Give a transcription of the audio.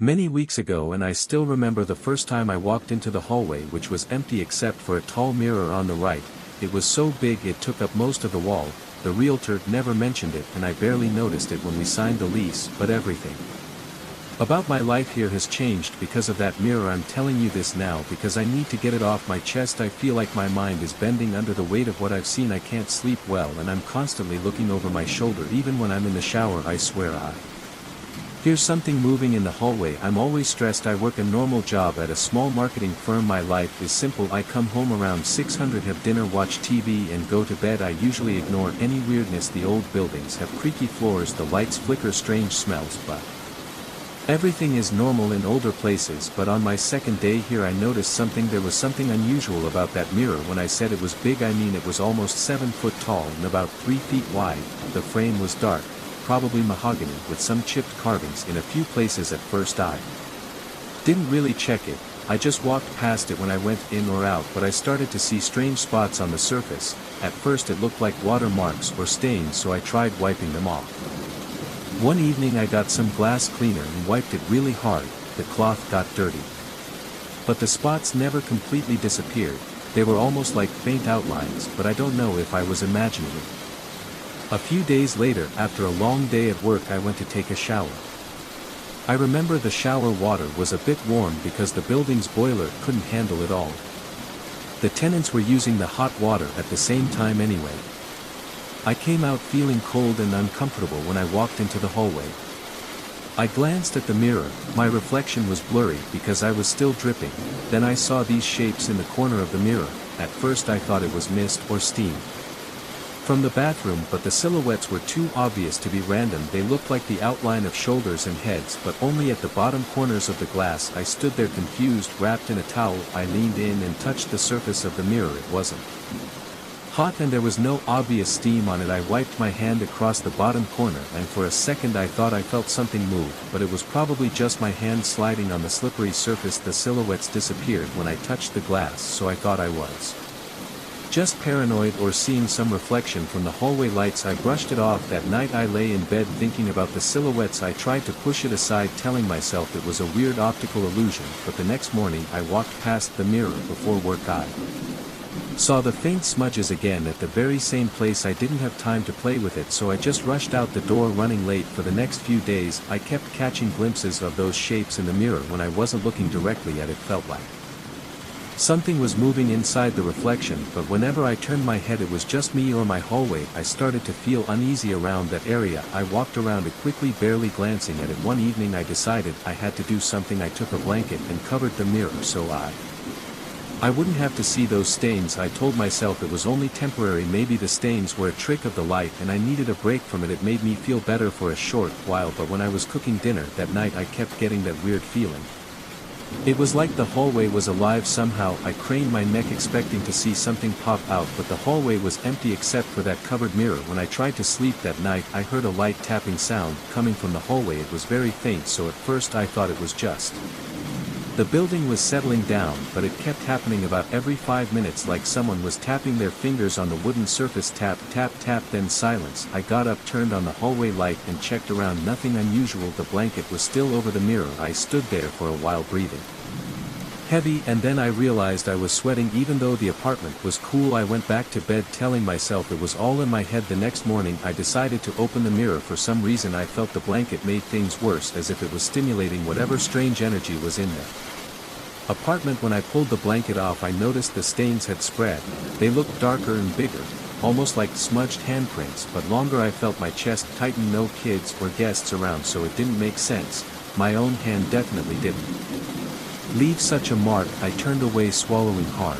Many weeks ago, and I still remember the first time I walked into the hallway, which was empty except for a tall mirror on the right. It was so big it took up most of the wall. The realtor never mentioned it and I barely noticed it when we signed the lease, but everything about my life here has changed because of that mirror. I'm telling you this now because I need to get it off my chest. I feel like my mind is bending under the weight of what I've seen. I can't sleep well and I'm constantly looking over my shoulder even when I'm in the shower. I swear I here's something moving in the hallway. I'm always stressed. I work a normal job at a small marketing firm. My life is simple. I come home around 600, have dinner, watch TV and go to bed. I usually ignore any weirdness. The old buildings have creaky floors, the lights flicker, strange smells, but everything is normal in older places. But on my second day here I noticed something. There was something unusual about that mirror. When I said it was big, I mean it was almost 7 foot tall and about 3 feet wide. The frame was dark, probably mahogany, with some chipped carvings in a few places. At first I didn't really check it, I just walked past it when I went in or out, but I started to see strange spots on the surface. At first it looked like water marks or stains, so I tried wiping them off. One evening I got some glass cleaner and wiped it really hard. The cloth got dirty, but the spots never completely disappeared. They were almost like faint outlines, but I don't know if I was imagining it. A few days later, after a long day at work, I went to take a shower. I remember the shower water was a bit warm because the building's boiler couldn't handle it all. The tenants were using the hot water at the same time anyway. I came out feeling cold and uncomfortable when I walked into the hallway. I glanced at the mirror. My reflection was blurry because I was still dripping. Then I saw these shapes in the corner of the mirror. At first I thought it was mist or steam from the bathroom, but the silhouettes were too obvious to be random. They looked like the outline of shoulders and heads, but only at the bottom corners of the glass. I stood there confused, wrapped in a towel. I leaned in and touched the surface of the mirror. It wasn't hot and there was no obvious steam on it. I wiped my hand across the bottom corner and for a second I thought I felt something move, but it was probably just my hand sliding on the slippery surface. The silhouettes disappeared when I touched the glass, so I thought I was just paranoid or seeing some reflection from the hallway lights. I brushed it off. That night I lay in bed thinking about the silhouettes. I tried to push it aside, telling myself it was a weird optical illusion, but the next morning I walked past the mirror before work. I saw the faint smudges again at the very same place. I didn't have time to play with it, so I just rushed out the door, running late. For the next few days I kept catching glimpses of those shapes in the mirror. When I wasn't looking directly at it, felt like something was moving inside the reflection, but whenever I turned my head it was just me or my hallway. I started to feel uneasy around that area. I walked around it quickly, barely glancing at it. One evening I decided I had to do something. I took a blanket and covered the mirror so I wouldn't have to see those stains. I told myself it was only temporary. Maybe the stains were a trick of the light and I needed a break from it. It made me feel better for a short while, but when I was cooking dinner that night I kept getting that weird feeling. It was like the hallway was alive somehow. I craned my neck expecting to see something pop out, but the hallway was empty except for that covered mirror. When I tried to sleep that night I heard a light tapping sound coming from the hallway. It was very faint, so at first I thought it was just the building was settling down, but it kept happening about every 5 minutes, like someone was tapping their fingers on the wooden surface. Tap, tap, tap, then silence. I got up, turned on the hallway light and checked around. Nothing unusual. The blanket was still over the mirror. I stood there for a while, breathing heavy, and then I realized I was sweating even though the apartment was cool. I went back to bed telling myself it was all in my head. The next morning I decided to open the mirror. For some reason I felt the blanket made things worse, as if it was stimulating whatever strange energy was in the apartment. When I pulled the blanket off I noticed the stains had spread. They looked darker and bigger, almost like smudged handprints, but longer. I felt my chest tighten. No kids or guests around, so it didn't make sense. My own hand definitely didn't leave such a mark. I turned away, swallowing hard.